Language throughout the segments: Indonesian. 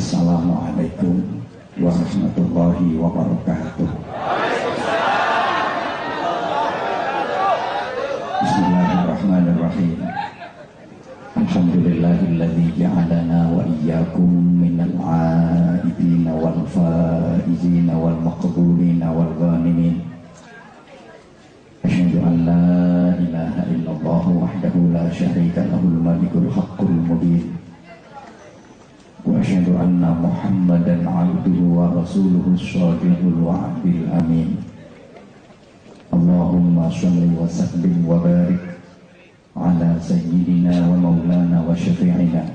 Assalamualaikum warahmatullahi wabarakatuh. Bismillahirrahmanirrahim. Alhamdulillahilladzi ja'alana wa iyyakum minal 'aidina wal faizina wal maqbulina wal ghanimin. Asyhadu an la ilaha illallah wahdahu la syarika lahul malikul haqqul mubin. Wa asyhadu anna Muhammadan 'abduhu wa rasuluhu shadiqul wa'dil amin. Allahumma shalli wa sallim wa barik ala sayyidina wa maulana wa syafi'ina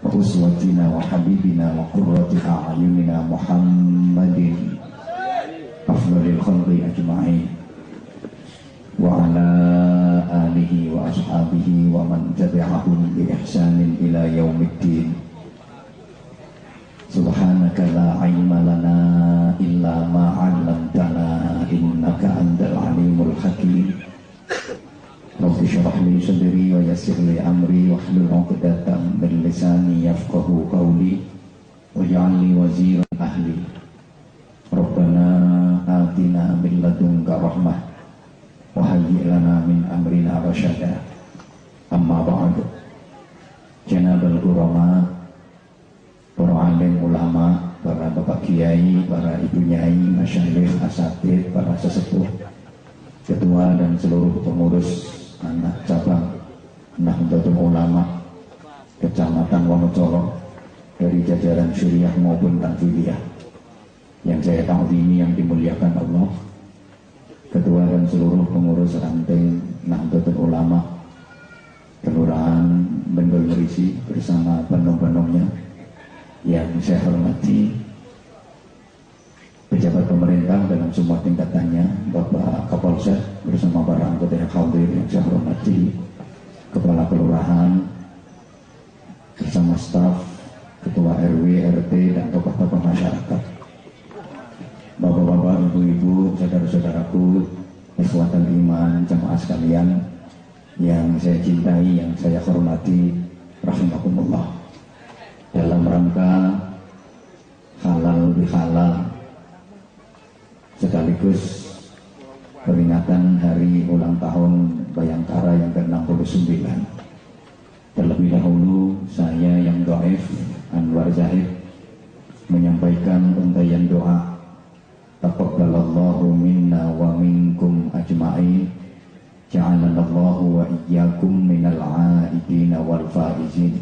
wa uswatina wa habibina wa qurrati a'yunina Muhammadin afdhalil khalqi ajma'in wa ala alihi wa ashabihi wa man tabi'ahum bi ihsanin ila yaumiddin. Subhanaka la ilma lana illa ma 'allamtana innaka antal alimul hakim. Rabbi shrah li sadri wa yassir li amri wahlul 'uqdatam min lisani yafqahu qawli waj'al li waziran ahli. Rabbana atina min ladunka rahmah wa hayyi' lana min amrina rasyada. Amma ba'du. Janabal ulama, para alim ulama, para bapak kiai, para ibu nyai, masyayikh, asatidz, para sesepuh, ketua dan seluruh pengurus anak cabang Nahdlatul Ulama Kecamatan Wonocolo dari jajaran Syuriah maupun Tanfidiyah yang saya ta'zimi, yang dimuliakan Allah, ketua dan seluruh pengurus ranting Nahdlatul Ulama Kelurahan Bendol Merisi bersama penuh-penuhnya yang saya hormati, pejabat pemerintah dalam semua tingkatannya, Bapak Kapolsek bersama para anggota yang hadir yang saya hormati, Kepala Kelurahan bersama staf, Ketua RW, RT dan tokoh-tokoh masyarakat, Bapak-bapak, ibu-ibu, saudara-saudaraku, ikhwatal iman, jamaah sekalian yang saya cintai, yang saya hormati, rahimakumullah. Dalam rangka halal bihalal sekaligus peringatan hari ulang tahun Bayangkara yang ke-69, terlebih dahulu saya yang dhaif, Anwar Zahid, menyampaikan untayan doa taqabbalallahu minna wa minkum ajma'in, ja'alanallahu wa iyyakum minal 'aidina wal faizin.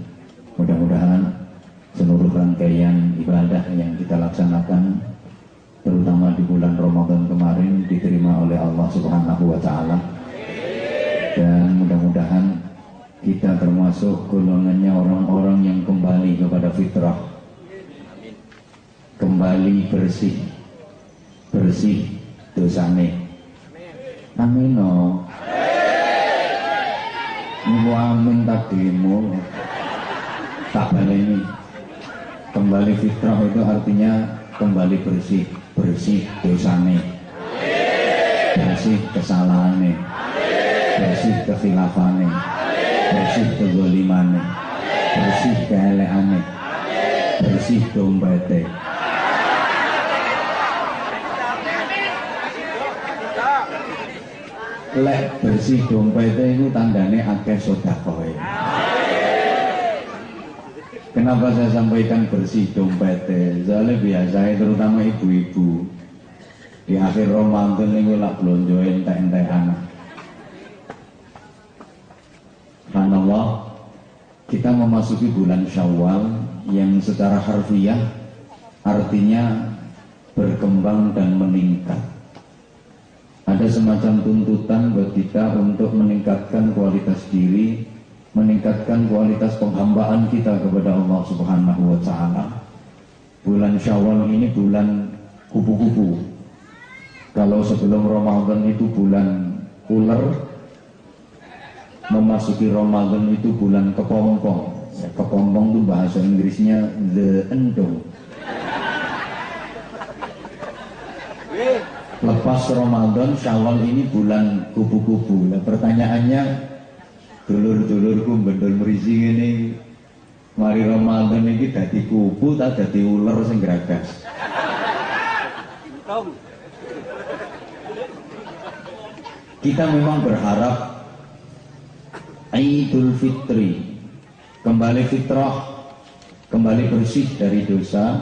Mudah-mudahan seluruh rangkaian ibadah yang kita laksanakan terutama di bulan Ramadan kemarin diterima oleh Allah Subhanahu wa taala, dan mudah-mudahan kita termasuk golongannya orang-orang yang kembali kepada fitrah, kembali bersih dosane. Amin. Niku amin tadimu tak baleni. Kembali fitrah itu artinya kembali bersih dosane, bersih kesalahane, bersih kekhilafane, bersih kezolimane, bersih keeleane, bersih dompete. Lek bersih dompete itu tandane akeh sedekah. Kenapa saya sampaikan bersih dompet? Soalnya biasanya terutama ibu-ibu di akhir Ramadan ini lak belanja entek-entekan. Subhanallah, kita memasuki bulan Syawal yang secara harfiah artinya berkembang dan meningkat. Ada semacam tuntutan buat kita untuk meningkatkan kualitas diri, meningkatkan kualitas penghambaan kita kepada Allah Subhanahu wa taala. Bulan Syawal ini bulan kupu-kupu. Kalau sebelum Ramadan itu bulan ular, memasuki Ramadan itu bulan kepompong. Kepompong itu bahasa Inggrisnya the endong. Lepas Ramadan, Syawal ini bulan kupu-kupu. Nah, pertanyaannya, dulur-dulurku Bendol Merisi ini Mari Ramadan ini dadi kubu tak dadi ular sing geragas. Kita memang berharap Idul Fitri kembali fitrah, kembali bersih dari dosa,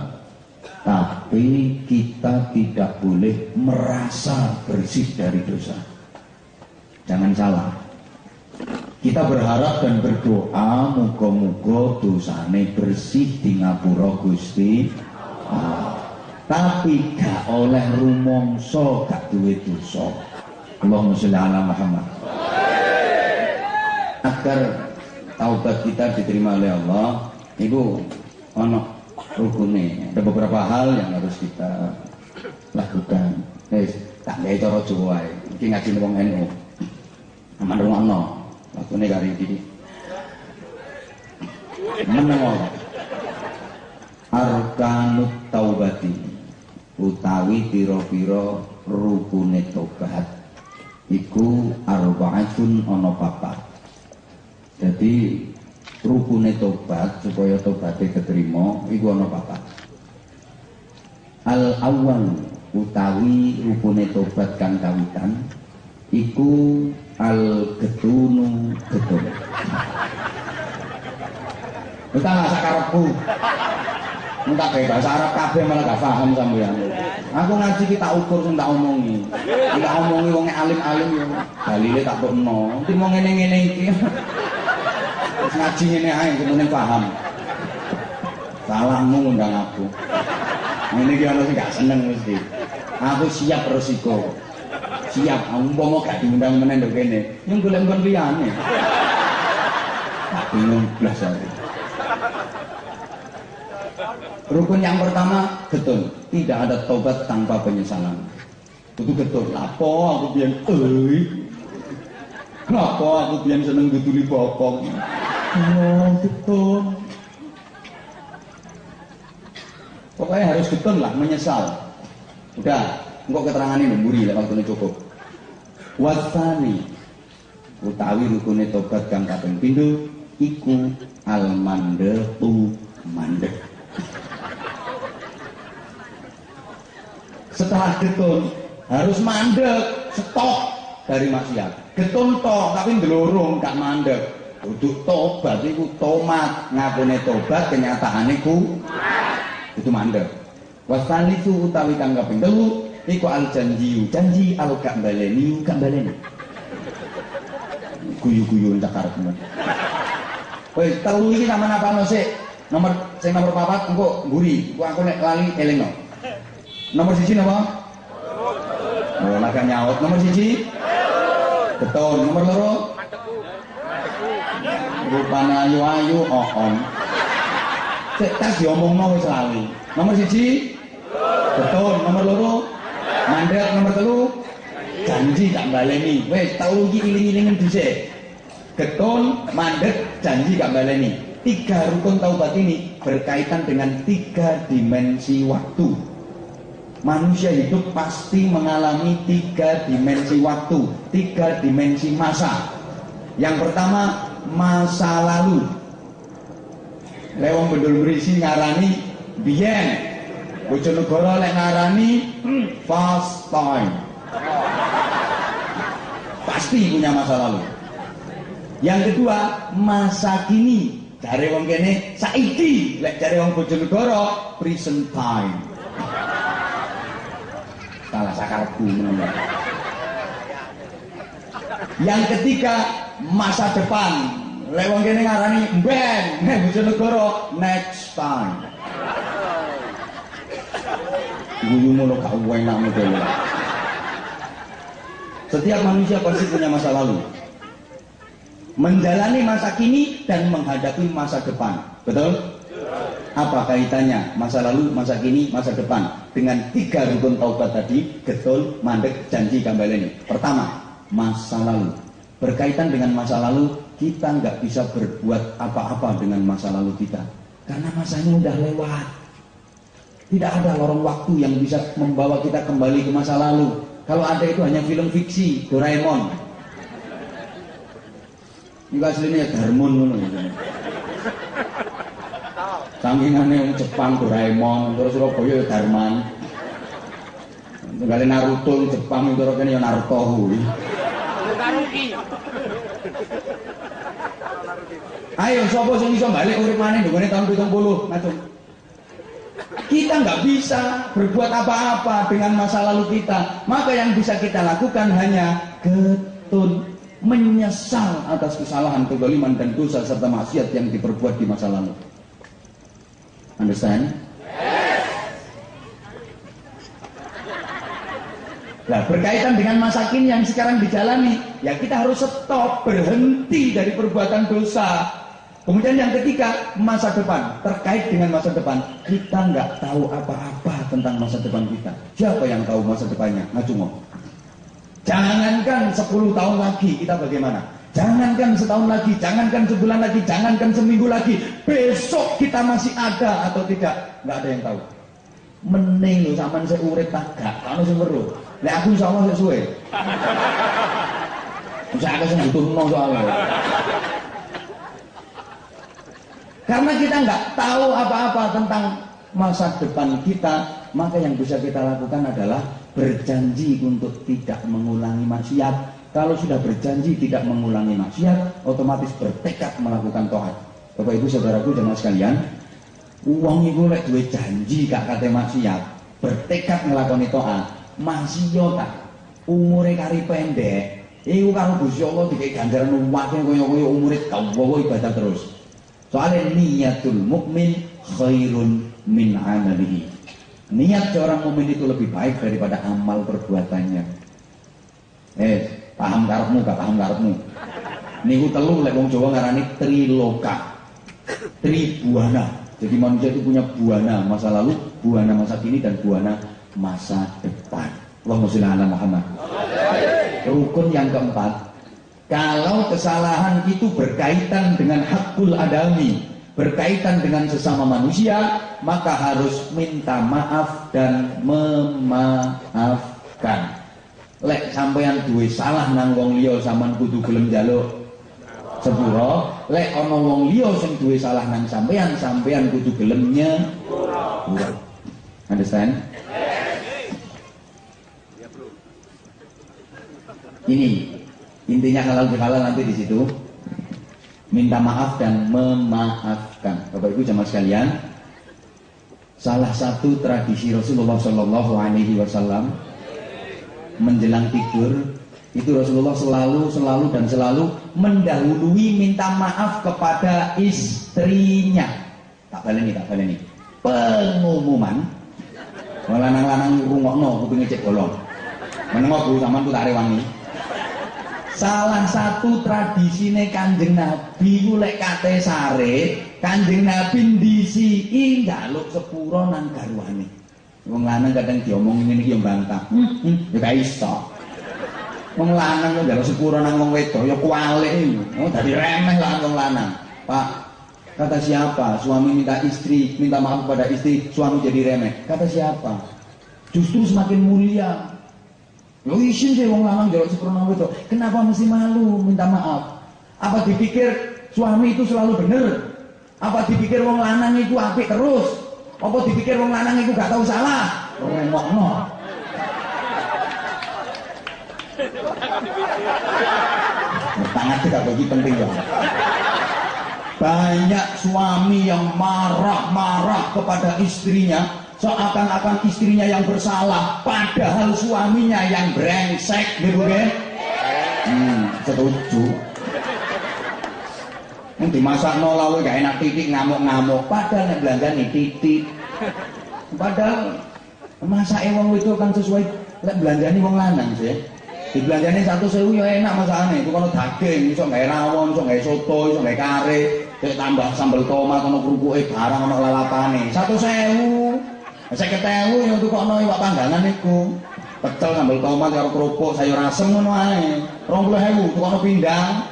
tapi kita tidak boleh merasa bersih dari dosa. Jangan salah. Kita berharap dan berdoa muga-muga dosane bersih di ngapura Gusti Allah. Tapi gak oleh rumangsa gak duwe dosa. Allahumma sholli ala Muhammad. Agar taubat kita diterima oleh Allah, itu ono rukune. Ada beberapa hal yang harus kita lakukan. Tak gawe cara Jawa ae. Iki ngaji wong NU. Aman rungokno. Lakunya kari ini menengok arkanut taubati utawi piro-piro rukune tobat iku arba'atun ono papat. Jadi rukune tobat supaya tobatnya keterima iku ono papat. Al awal utawi rukune tobat kang kawitan iku al getunu getun. Kita nggak sakarepku. Minta kayak bahasa Arab kabeh malah gak paham sampeyan. Aku ngaji kita ukur sing tak omongi. Kita omongi wong alim-alim yo. Dalile tak pekno. Nanti mau ngene-ngene iki. Terus ngaji ngene ae kemudian paham. Salahmu ngundang aku. Ngene iki ana sing gak seneng mesti. Aku siap resiko. Siap, umpama gak diundang meneh ndok kene, yang golek-golek liyane. Tak bingung blas aku. Rukun yang pertama, getun. Tidak ada tobat tanpa penyesalan. Itu getun. Lapo aku biyen Lapo aku biyen seneng duduli bokong. Oh, getun. Pokoknya harus getun lah, menyesal. Udah, engkau keterangan ini memburi lah waktu ini cukup. Wasani utawi rukune tobat kang kaping pindho iku al mandatu mandek. Setelah getun harus mandek, stop dari maksiat. Getun tok tapi ndelurung gak mandek. Duduk tobat iku tomat, ngapune tobat kenyataane ku itu mandek. Wasani itu utawi kang kaping telu iku al janji al gak baleni guyu-guyu ndak karepmu. Wis telu iki sampean apano sik? Nomor papat engko mburi. Aku nek lali elingno. Nomor 1 napa? Oh, lagi nyaut. Nomor 1? Betul. Nomor 2? Rupane ayu-ayu on. Sik tas diomongno wis lali. Nomor 1? Betul. Nomor 2? Mandek. Nomor 3 janji gak baleni. Wes tau iki iling-ilingen dhisik. Getun, mandek, janji gak baleni. 3 rukun taubat ini berkaitan dengan 3 dimensi waktu. Manusia hidup pasti mengalami 3 dimensi waktu, 3 dimensi masa. Yang pertama, masa lalu. Lewong bendul berisi ngarani biyen. Bojonegoro lek ngarani fast time. Pasti punya masa lalu. Yang kedua, masa kini. Jare wong kene saiki, lek jare wong Bojonegoro present time. Salah sakarepku menawa. Yang ketiga, masa depan. Lek wong kene ngarani ben, nek Bojonegoro next time. Guyumu lo gak enak model. Setiap manusia pasti punya masa lalu. Menjalani masa kini dan menghadapi masa depan. Betul? Apa kaitannya masa lalu, masa kini, masa depan dengan 3 rukun taubat tadi? Getun, mandek, janji kambaleni. Pertama, masa lalu. Berkaitan dengan masa lalu, kita nggak bisa berbuat apa-apa dengan masa lalu kita karena masanya udah lewat. Tidak ada lorong waktu yang bisa membawa kita kembali ke masa lalu. Kalau ada itu hanya film fiksi, Doraemon. Ini aslinya Darmon. Sangingane wong Jepang Doraemon, terus Surabaya ya Darman. Tunggale Naruto Jepang terus kene ya Naruto kuwi. Naruki. Ayo sapa sing iso balik urip maneh nggone tahun 70, ngatur. Kita nggak bisa berbuat apa-apa dengan masa lalu kita. Maka yang bisa kita lakukan hanya getun, menyesal atas kesalahan, kezaliman dan dosa serta maksiat yang diperbuat di masa lalu. Understand? Nah, berkaitan dengan masa kini yang sekarang dijalani, ya kita harus stop, berhenti dari perbuatan dosa. Kemudian yang ketiga, masa depan. Terkait dengan masa depan, kita nggak tahu apa-apa tentang masa depan kita. Siapa yang tahu masa depannya? Ngacungo. Jangankan 10 tahun lagi kita bagaimana? Jangankan setahun lagi, jangankan sebulan lagi, jangankan seminggu lagi. Besok kita masih ada atau tidak? Nggak ada yang tahu. Mending lho sampean sik urip tak gak ono sing weruh. Nek aku insyaallah sik suwe. Bisa ada sing butuhno soalnya. Karena kita nggak tahu apa-apa tentang masa depan kita, maka yang bisa kita lakukan adalah berjanji untuk tidak mengulangi maksiat. Kalau sudah berjanji tidak mengulangi maksiat, otomatis bertekad melakukan taat. Bapak Ibu saudaraku jemaah sekalian, uang itu lek duwe janji gak kate maksiat, bertekad nglakoni taat, maksiat umure kari pendek, iku karo Gusti Allah dikek ganjaran uwake kaya umure dawa ibadah terus. Soalnya niatul mukmin khairun min amalihi. Niat seorang mukmin itu lebih baik daripada amal perbuatannya. Paham karepmu gak paham karepmu? Niku telu lek wong Jawa ngarani triloka. Tribuana. Jadi manusia itu punya buana masa lalu, buana masa kini dan buana masa depan. Allahumma sholli ala Muhammad. Rukun yang keempat, kalau kesalahan itu berkaitan dengan hakul adami, berkaitan dengan sesama manusia, maka harus minta maaf dan memaafkan. Lek sampeyan duwe salah nang wong liya sampean kudu gelem njaluk sepuro. Lek ana wong liya sing duwe salah nang sampeyan, sampeyan kudu gelem nyepuro. Understand? Ini intinya halal bihalal nanti di situ. Minta maaf dan memaafkan. Bapak Ibu jemaah sekalian, salah satu tradisi Rasulullah Shallallahu Alaihi Wasallam menjelang tidur itu Rasulullah selalu mendahului minta maaf kepada istrinya. Tak baleni. Pengumuman. Lanang-lanang rungokno kuping cek bolong. Menengok Bu sampean ku tak rewangi. Salah satu tradisine Kanjeng Nabi ku lek kate sare, Kanjeng Nabi ndisiki njaluk sepuro nang garwane. Wong lanang kadang diomong ngene iki yo bantah. Ya gak iso. Wong lanang kok njaluk sepuro nang wong wedok ya kualik. Oh dadi remeh lah wong lanang. Pak, kata siapa suami minta maaf kepada istri, suami jadi remeh? Kata siapa? Justru semakin mulia. Lo isin sih wong lanang njaluk sepuro nang wedok. Kenapa mesti malu minta maaf? Apa dipikir suami itu selalu bener? Apa dipikir wong lanang itu apik terus? Apa dipikir wong lanang itu gak tahu salah? Rengokno. Tangan tidak bagi penting dong. Banyak suami yang marah-marah kepada istrinya, seakan-akan istrinya yang bersalah, padahal suaminya yang brengsek, gitu kan? Setuju. Yang dimasak lalu gak enak titik ngamuk-ngamuk, padahal yang belanjani titik. Padahal masak wong itu kan sesuai lek belanjani wong lanang sih. Di belanjani 1.000 ya enak masakane. Itu kono daging, iso gawe rawon, iso gawe soto, iso gawe kare, terus tambah sambel tomat, kono krukuke barang, kono lalapane. 1.000. 50.000 yang tukokno iwak panggangan iku. Pecel sambel tomat karo kerupuk, sayur asem ngono ae. 20.000 tukokno pindang.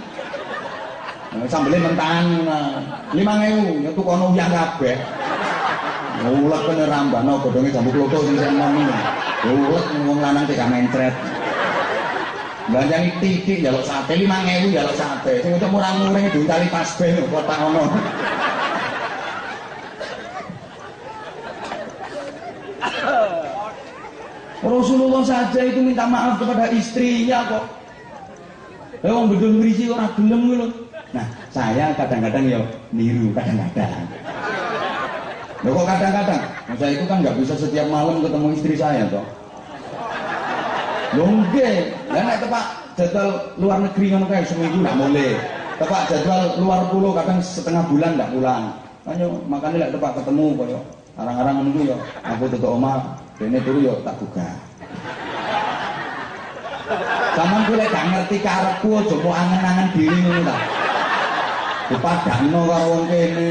Sambelé mentahan 5.000 ya tukokno uyah kabeh. Ulek kene rambano godhonge jambu klothok sing semen. Ulek wong lanang cek mencret. Belanjani titik njaluk sate 5.000 njaluk sate. Sing ucap murah-murah diuntali tasbih kotak ngono. Rasulullah saja itu minta maaf kepada istrinya kok. Wong bedul berisi ora gelem lho. Nah, saya kadang-kadang ya niru kadang-kadang. Loh kok kadang-kadang? Saya itu kan nggak bisa setiap malam ketemu istri saya toh. Lho nggih, lah nek tepak jadwal luar negeri ngono kae seminggu nggak boleh. Tepak jadwal luar pulau kadang setengah bulan nggak pulang. Ayo makanya lek tepak ketemu koyo arang-arang ngono yo aku tutuk omah, dene turu yo tak buka. Sampeyan kuwi lek gak ngerti karepku aja mau angen-angen diri ngono ta. Dipadakno karo wong kene.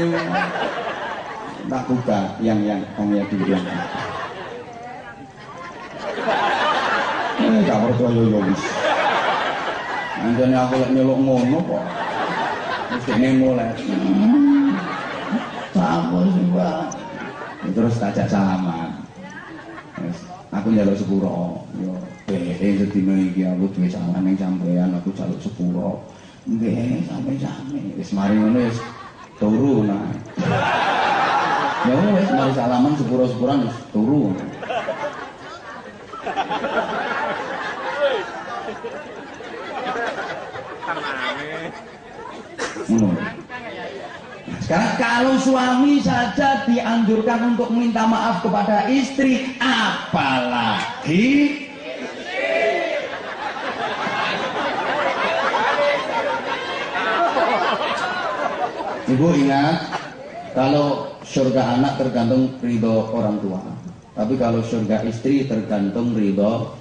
Tak buka yang hanya dirian. Gak percaya yo wis. Anjane aku lek nyeluk ngono kok. Wis dene mulai. Sampun sih, Pak. Terus tajak salaman. Aku njaluk sepuro. Yo, sedina iki aku duwe salam ning sampean, aku njaluk sepuro. Nggih, sampe-sampe. Wis mari ngono wis turu nah. Ya wis mari salaman sepuro-sepuran wis turu. Sekarang kalau suami saja dianjurkan untuk minta maaf kepada istri, apalagi Ibu ingat, kalau surga anak tergantung ridho orang tua, tapi kalau surga istri tergantung ridho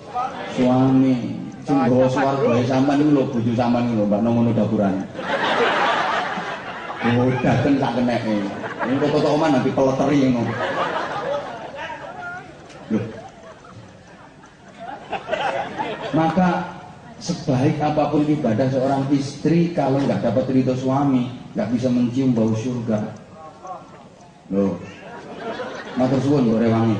suami. Sungguh swarga sampean niku lho, bojo sampean niku lho, mbak nang ngono dapuran. Oh, dateng sak keneke. Ini kok oman nanti peleteri ngono. Loh. Maka sebaik apapun ibadah seorang istri, kalau nggak dapat ridho suami, nggak bisa mencium bau surga. Loh. Matur suwun Mbok Rewangi.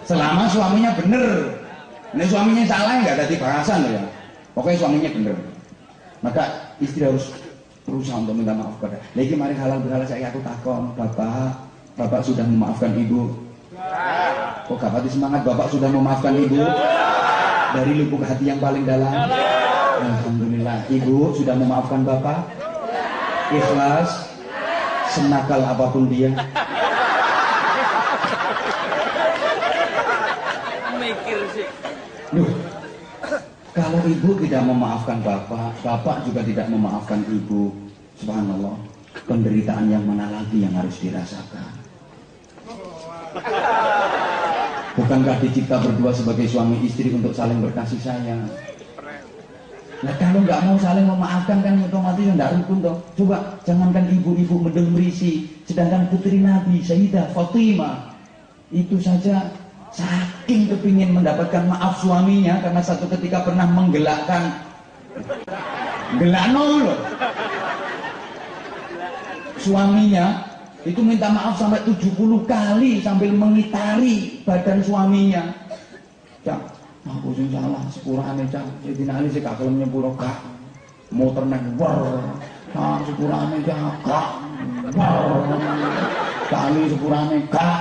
Selama suaminya bener. Ini suaminya salah nggak ada bahasan loh ya. Pokoknya suaminya bener. Maka istri harus berusaha untuk minta maaf kepada. Lagi mari halal bihalal saya aku takon, bapak sudah memaafkan ibu. Kok gak pati semangat, bapak sudah memaafkan ibu dari lubuk hati yang paling dalam. Alhamdulillah, ibu sudah memaafkan bapak. Ikhlas, senakal apapun dia. Mikir sih. Kalau ibu tidak memaafkan bapak, bapak juga tidak memaafkan ibu. Subhanallah, penderitaan yang mana lagi yang harus dirasakan? Bukankah dicipta berdua sebagai suami istri untuk saling berkasih sayang? Nah kalau nggak mau saling memaafkan kan otomatis nggak rukun toh. Coba jangankan ibu-ibu medel merisi, sedangkan putri Nabi Sayyidah Fatimah itu saja saking kepingin mendapatkan maaf suaminya karena satu ketika pernah menggelakkan loh suaminya, itu minta maaf sampai 70 kali sambil mengitari badan suaminya. Cak, aku sing salah sepurane Cak. Sayyidina Ali sik gak gelem nyepuro Kak. Motor nek wer. Ah sepurane Cak. Kali sepurane Kak.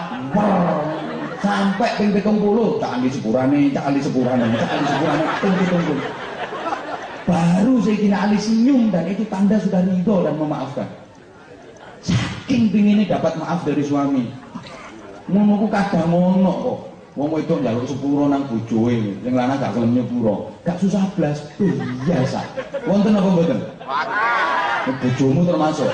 Sampai ping 70 Cak Ali sepurane ping 70. Baru Sayyidina Ali senyum dan itu tanda sudah ridho dan memaafkan. Saking pinginnya dapat maaf dari suami. Ngono ku kadang ngono kok. Wong wedok njaluk sepuro nang bojoe, sing lanang gak gelem nyepuro. Gak susah blas, biasa. Wonten apa mboten? Bojomu termasuk.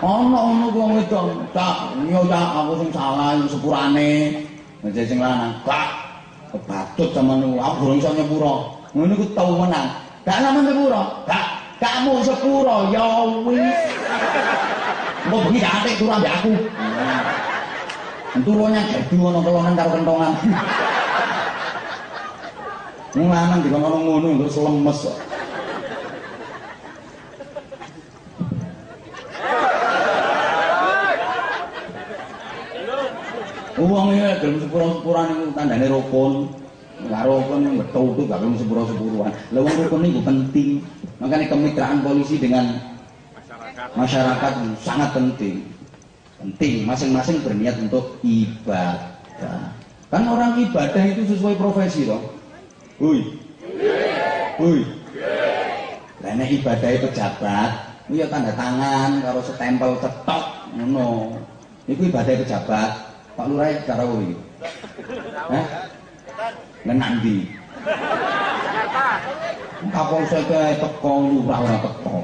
Ono wong wedok, Cak, yo Cak, aku sing salah yo sepurane. Nek sing lanang, Kak, kebatut sampean aku durung iso nyepuro. Ngono ku tau menang. Gak sampean nyepuro, Kak. Kamu sepuro ya wis. Mbok bengi gak atik turu ambek aku. Turunya jadi ngono kelonan karo kentongan. Wong lanang dikon ngono terus lemes. Wong iki gelem sepuro-sepuran iku tandane rukun. Gak rukun betul gak gelem sepuro-sepuruan. Lah wong rukun iku penting. Makanya kemitraan polisi dengan masyarakat sangat penting. Penting, masing-masing berniat untuk ibadah. Kan orang ibadah itu sesuai profesi toh. Hui. Lah nek ibadah pejabat, ya tanda tangan karo stempel cetok ngono. Iku ibadah pejabat. Pak Lurah cara kuwi. Hah? Lah nanti. Kapolsek teko lurah ora teko.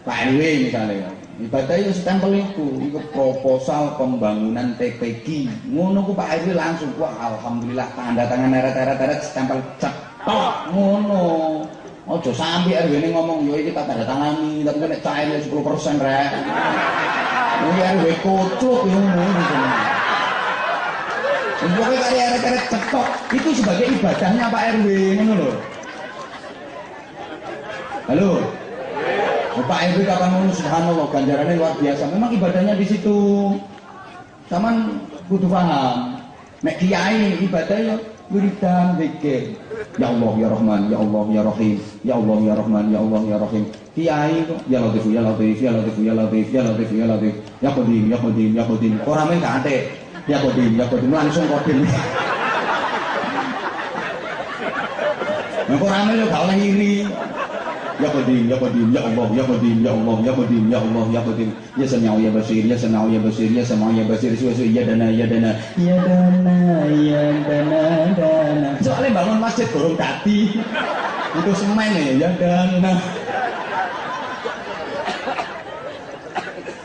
Pak RW misalnya, ibadah itu stempel itu proposal pembangunan TPG. Ngono ku Pak RW langsung, wah alhamdulillah tanda tangan eret stempel cetok ngono. Ojo sampai RW ini ngomong, yo iki tak tanda tangani, tapi nek cairnya 10% rek. Ini RW kocok ngono. Pokoknya kali eret cetok itu sebagai ibadahnya Pak RW ngono lho. Halo. Pak RW kapan ngono subhanallah ganjarannya luar biasa. Memang ibadahnya di situ. Saman kudu paham. Nek kiai ibadahnya wiridan zikir. Ya Allah ya Rahman, ya Allah ya Rahim, ya Allah ya Rahman, ya Allah ya Rahim. Kiai kok ya Latif ya Latif ya Latif ya Latif ya Latif ya Latif. Ya Qadim ya Qadim ya Qadim. Ora men gak ate. Ya Qadim langsung Qadim. Nek ora men yo gak oleh iri. Ya Qadim, ya Qadim, ya Allah, ya Qadim, ya Allah, ya Qadim, ya Allah, ya Qadim. Ya Sami'u ya Basir, ya Sami'u ya Basir, ya Sami'u ya Basir, ya Dana, ya Dana, ya Dana, ya Dana, Dana. Soalnya bangun masjid gorong dadi. Itu semen ya Dana.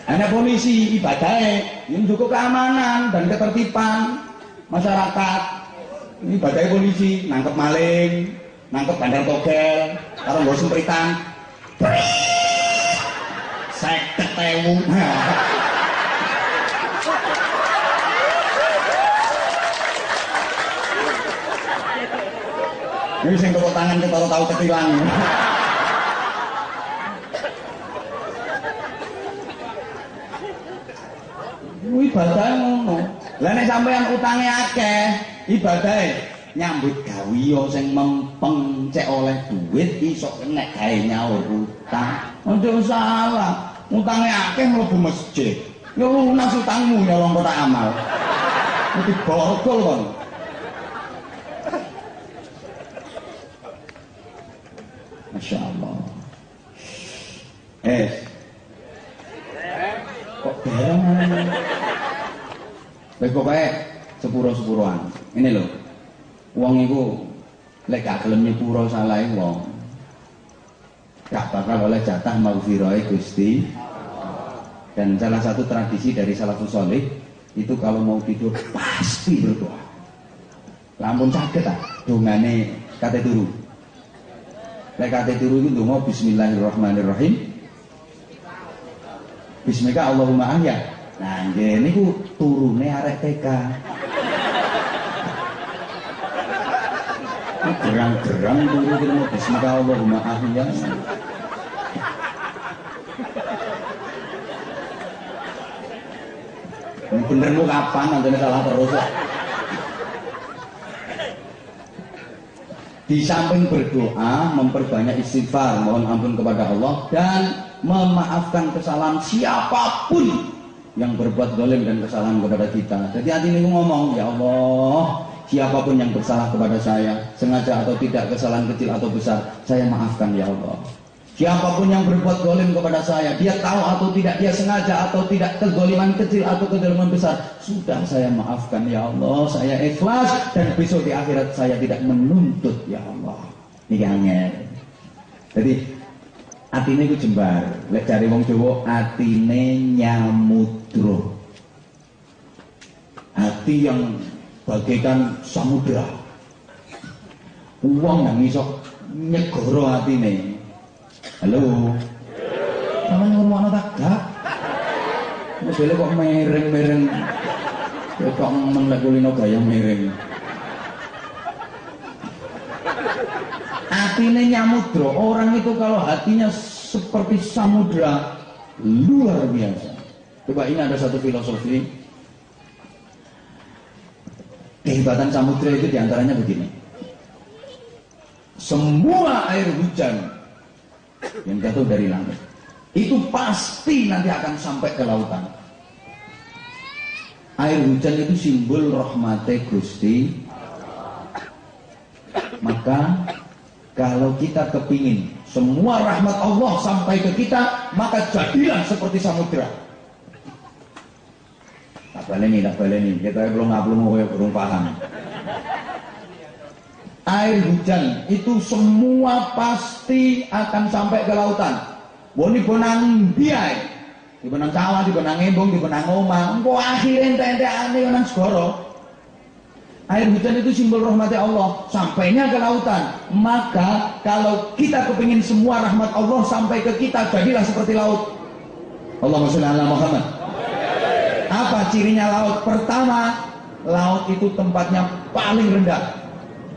Anak polisi ibadahnya yang cukup keamanan dan ketertiban masyarakat. Ini ibadah polisi, nangkep maling, nangkep bandar togel, karo nggo sempritan. 50.000. Ini sing tepuk tangan kita tahu ketilang. Ibadah ngono. Lah nek sampean utange akeh, ibadahe nyambut gawe sing mempeng cek oleh duit iso nek gawe nyaur utang. Ojo salah. Utange akeh mlebu masjid. Ya lunas utangmu nyolong kotak amal. Iki borgol kon. Masya Allah. Kok bareng? Pokoknya sepuro-sepuroan. Ini loh. Wong iku lek gak gelem nyepuro salahe wong. Gak bakal oleh jatah maghfirah Gusti. Dan salah satu tradisi dari salafus saleh itu kalau mau tidur pasti berdoa. Lampun saged ta dongane kate turu. Lek kate turu iku ndonga bismillahirrahmanirrahim. Bismika Allahumma ahya. Nah, nggih niku turune arek TK. Gerang-gerang turu kene bismika Allahumma ahya. Benermu kapan nanti salah terus. Di samping berdoa, memperbanyak istighfar, mohon ampun kepada Allah dan memaafkan kesalahan siapapun yang berbuat zalim dan kesalahan kepada kita. Jadi hati ini ngomong, ya Allah, siapapun yang bersalah kepada saya, sengaja atau tidak, kesalahan kecil atau besar, saya maafkan ya Allah. Siapapun yang berbuat zalim kepada saya, dia tahu atau tidak, dia sengaja atau tidak, kezaliman kecil atau kezaliman besar, sudah saya maafkan ya Allah, saya ikhlas dan besok di akhirat saya tidak menuntut ya Allah. Ini angel. Jadi atine iku jembar, lek cari wong Jawa atine nyamudra. Hati yang bagaikan samudra. Wong yang iso nyegoro atine. Halo. Sampeyan ngomongno tak gak? Modele kok mereng-mereng. Kok menlek kulino gaya mereng. Hatinya nyamudra. Orang itu kalau hatinya seperti samudra luar biasa. Coba ini ada satu filosofi. Kehebatan samudra itu diantaranya begini. Semua air hujan yang jatuh dari langit itu pasti nanti akan sampai ke lautan. Air hujan itu simbol rahmate Gusti. Maka kalau kita kepingin semua rahmat Allah sampai ke kita, maka jadilah seperti samudra. Tak baleni, kita belum paham. Air hujan itu semua pasti akan sampai ke lautan. Boni bonang biai, di bonang sawah, di bonang embong, di bonang omah. Engko akhirnya ente ane nang segoro. Air hujan itu simbol rahmatnya Allah, sampainya ke lautan. Maka kalau kita kepingin semua rahmat Allah sampai ke kita, jadilah seperti laut. Allahumma sholli ala Muhammad. Apa cirinya laut? Pertama, laut itu tempatnya paling rendah.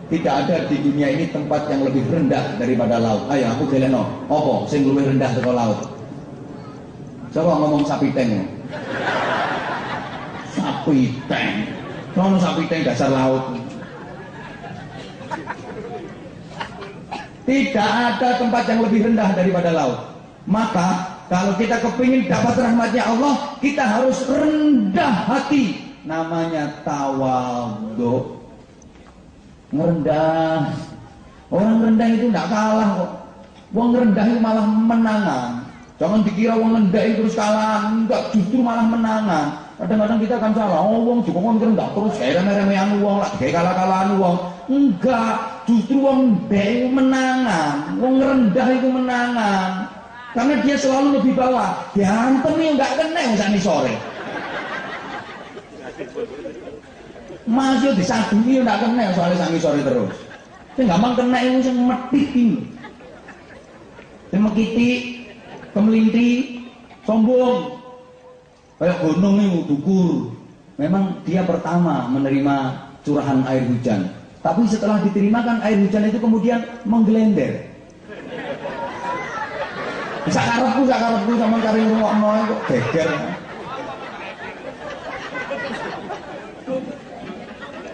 Tidak ada di dunia ini tempat yang lebih rendah daripada laut. Ayo aku jeleno. Apa sing luwih rendah teko laut? Coba ngomong sapi teng. Sapi teng. Sono sapi teng dasar laut. Tidak ada tempat yang lebih rendah daripada laut. Maka kalau kita kepingin dapat rahmatnya Allah, kita harus rendah hati. Namanya tawadhu. Merendah. Orang rendah itu tidak kalah kok. Wong rendah itu malah menangan. Jangan dikira wong rendah itu terus kalah. Enggak, justru malah menangan. Kadang-kadang kita akan salah. Oh, wong juga wong rendah terus remeh-remehan wong lah, kayak kalah-kalahan wong. Enggak, justru wong rendah itu menangan. Wong rendah itu menangan. Karena dia selalu lebih bawah. Diantem ya enggak kena usah sore. Masih disadungi ndak kena soalnya sangi sore terus. Sing gampang kena itu sing medhit iki. Sing mekiti, kemelinti, sombong. Kayak gunung itu dukur. Memang dia pertama menerima curahan air hujan. Tapi setelah diterimakan air hujan itu kemudian menggelender. Sakarepku sama kari rungokno kok geger.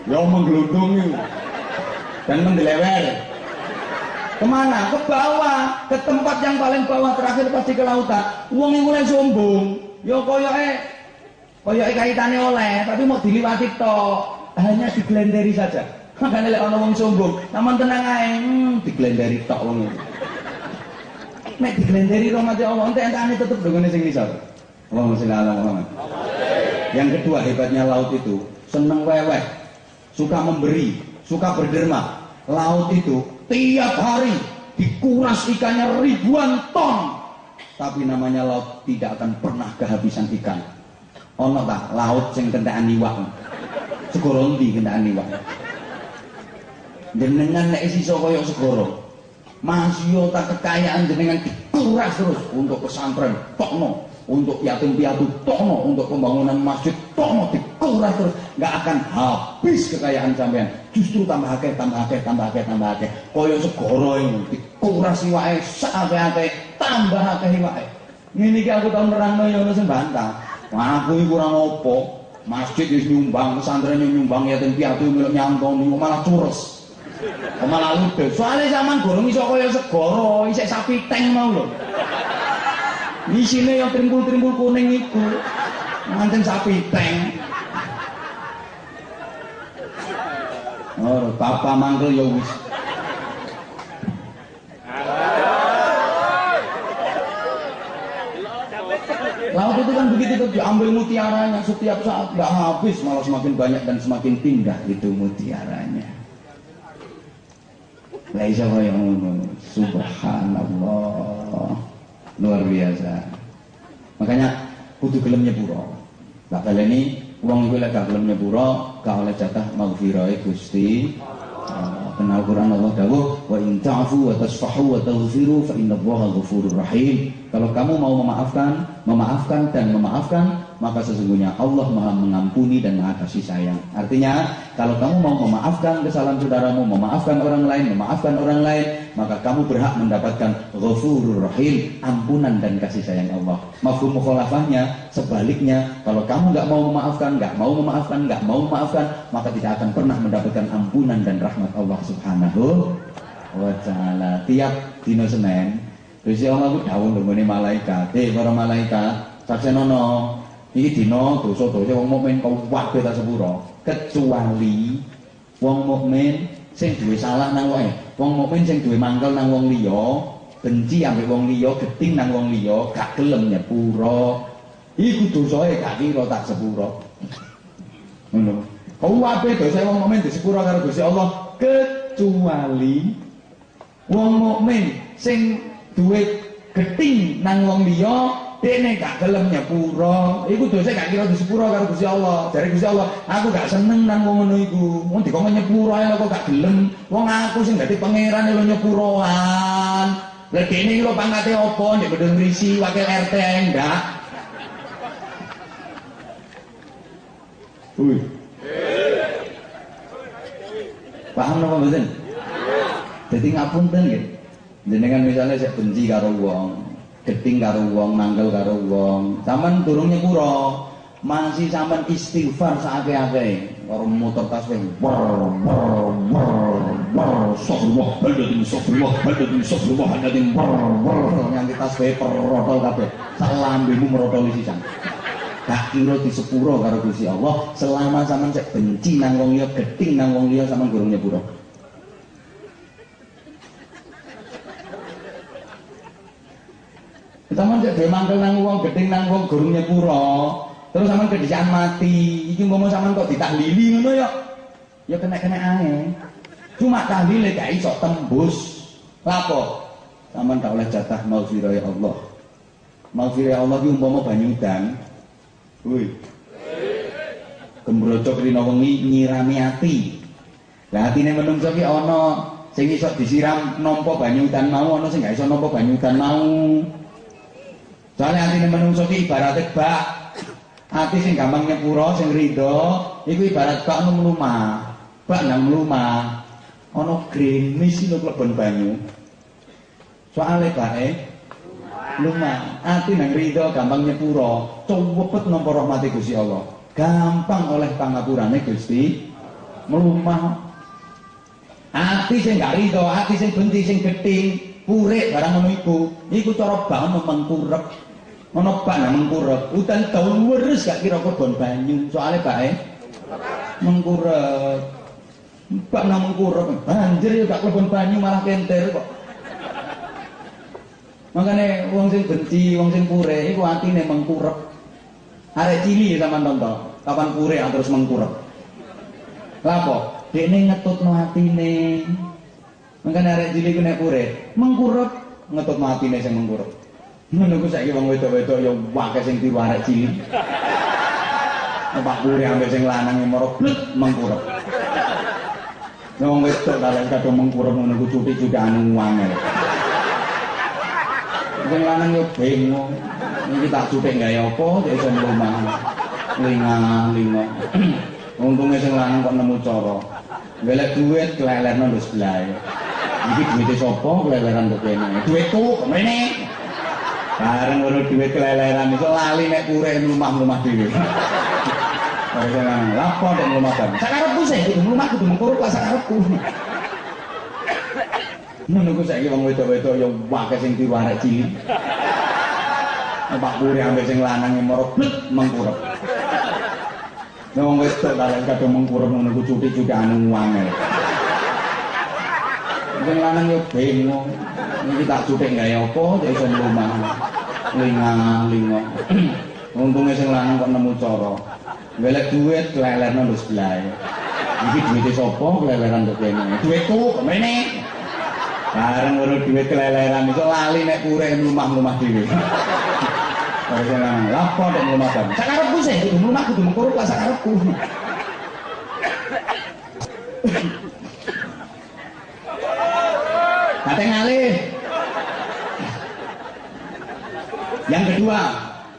Yang menggelundungi dan menggelewer. Kemana? Ke bawah, ke tempat yang paling bawah terakhir pasti ke lautan. Wong yang mulai sombong, yo koyoke kaitane oleh, tapi mau diliwati tok, hanya digelenderi saja. Makanya lek ana wong sombong, namun tenang ae, digelenderi tok wong. Nek digelenderi rahmat Allah, ente-entane tetep dongane sing ngisor. Allahumma sholli ala Muhammad. Yang kedua hebatnya laut itu, seneng weweh. Suka memberi, suka berderma. Laut itu tiap hari dikuras ikannya ribuan ton. Tapi namanya laut tidak akan pernah kehabisan ikan. Ono tak laut sing kentekan iwak. Segoro ndi kentekan iwak. Jenengan nek sisa kaya segoro. Masih tak kekayaan jenengan dikuras terus untuk pesantren tokno. Untuk yatim piatu tokno, untuk pembangunan masjid tokno, dikuras terus, nggak akan habis kekayaan sampean. Justru tambah akeh. Koyo segoro ini dikuras iwake sakake, tambah akeh iwake. Ngene iki aku tau nerangno ya ono sing bantah. Aku iki kurang opo? Masjid wis nyumbang, pesantren nyumbang, yatim piatu milih nyantoni, malah cures. Malah ludes. Soale zaman gorong iso koyo segoro, isih sapi teng mau lho. Isine yang trimbul-trimbul kuning itu ngancen sapi teng. Oh, papa mangkel ya wis. Laut itu kan begitu tuh, diambil mutiaranya setiap saat nggak habis, malah semakin banyak dan semakin pindah itu mutiaranya. Laisa wa ya'lamu. Subhanallah. Luar biasa. Makanya kudu gelem nyepuro. Lah baleni wong iku lek gak gelem nyepuro, gak oleh jatah maghfirah Gusti. Kenal Quran Allah dawuh, wa in ta'fu wa tasfahu wa taghfiru fa innallaha ghafurur rahim. Kalau kamu mau memaafkan dan memaafkan, maka sesungguhnya Allah Maha mengampuni dan Maha kasih sayang. Artinya, kalau kamu mau memaafkan kesalahan saudaramu, memaafkan orang lain, maka kamu berhak mendapatkan Ghafurur Rahim, ampunan dan kasih sayang Allah. Mafhum mukhalafahnya, sebaliknya, kalau kamu nggak mau memaafkan, maka tidak akan pernah mendapatkan ampunan dan rahmat Allah Subhanahu wa Ta'ala. Tiap dino Senin, Gusti Allah ku dawuh nggone malaikat, para malaikat, saksenono iki dina dosa-dosa wong mukmin kabeh tak sepuro, kecuali wong mukmin sing duwe salah nang wae. Wong mukmin sing duwe mangkel nang wong liya, benci ambek wong liya, geding nang wong liya, gak gelem nyepuro. Iku dosae gak kira tak sepuro. Ngono. Kabeh dosa wong mukmin disepuro karo Gusti Allah, kecuali wong mukmin sing duwe geding nang wong liya, dene gak gelem nyepuro. Iku dosa gak kira disepuro karo Gusti Allah. Jare Gusti Allah, aku gak seneng nang wong ngono iku. Wong dikon nyepuro ae kok gak gelem. Wong aku sing dadi pangeran lho nyepuroan. Lah dene iki lho pangkate apa? Nek bedeng risi wakil RT ae ndak. Wih. Paham napa mboten? Dadi ngapunten nggih. Jenengan misalnya saya benci karo wong, geding karo wong, mangkel karo wong, sampean durung nyepuro, masih sampean istighfar sakake-ake karo motor tasbih. Astagfirullah, nganti tasbih perotol kabeh. Sak lambemu merotoli sisan. Gak kira disepuro karo Gusti Allah selama sampean sik benci nang wong liya, geding nang wong liya sampean durung nyepuro. Sampeyan cek dhewe mangkel nang wong, gedeng nang wong gurung nyepuro. Terus sampeyan kedisian mati. Iki umpama sampeyan kok ditahlili ngono ya. Ya kena-kena ae. Cuma tahlile gak iso tembus. Lapo? Sampeyan gak oleh jatah maghfirah ya Allah. Maghfirah ya Allah iki umpama banyu udan. Woi. Gembrocok rina wengi nyirami ati. Lah atine menungso ki ana sing iso disiram nampa banyu udan mau, ana sing gak iso nampa banyu udan mau. Soalnya hati menungso ki ibarat bak, hati sing gampang nyepuro, sing ridho, iku ibarat bak nang mlumah, bak nang mlumah, ono grimis lho klebon banyu. Soale bake lumah, hati nang ridho, gampang nyepuro, cuwepet nampa rahmati Gusti Allah, gampang oleh pangapurane Gusti mlumah. Hati sing gak ridho, hati sing benci, sing geding, purik barang ngono iku cara bangun mengkurep. Ono bak nang mengkurep, udan daun weres gak kira kebon banyu, soalnya bake mengkurep. Bak nang mengkurep, banjir ya gak kebon banyu malah kenter kok. Makanya wong sing benci, wong sing purik iku atine mengkurep. Arek cilik sampean tonton, kapan purik terus mengkurep. Lha apa? Dekne ngetutno atine. Makanya arek cilik ku nek purik, mengkurep, ngetutno atine sing mengkurep. Menunggu saiki wong wedok-wedok ya wae sing tiru arek cilik. Pak pure ambek sing lanang moro blek mengkurep. Wong wedok dalem kadung mengkurep ngono ku cuti-cutane angel. Sing lanang yo bingung. Iki tak cutik gawe apa cek iso mlumah. Linga-linga. Untunge sing lanang kok nemu cara. Golek duit keleleran nang sebelah. Iki duwite sapa keleleran kok kene? Duitku kok mrene. Bareng ngono duit keleleran iso lali nek pure mlumah-mlumah dhewe. Ora nang lapo nek mlumah kan. Sakarepku sih mlumah kudu mengkurep lah sakarepku. Menunggu saiki wong wedok-wedok ya wae sing tiru arek cilik. Pak pure ambek sing lanang moro blek mengkurep. Wong wedok dalem kadung mengkurep ngono ku cuti-cutane angel. Sing lanang yo bingung. Iki tak cutik gawe apa cek iso mlumah. Linga-linga. Untunge sing lanang kok nemu cara. Golek duit keleleran nang sebelah. Iki duwite sapa keleleran kok kene? Duitku kok mrene. Bareng ngono duit keleleran iso lali nek pure mlumah-mlumah dhewe. Ora seneng. Lapo nek mlumah kan. Sakarepku sih kudu mlumah kudu mengkurep lah sakarepku. Kate ngalih. Yang kedua,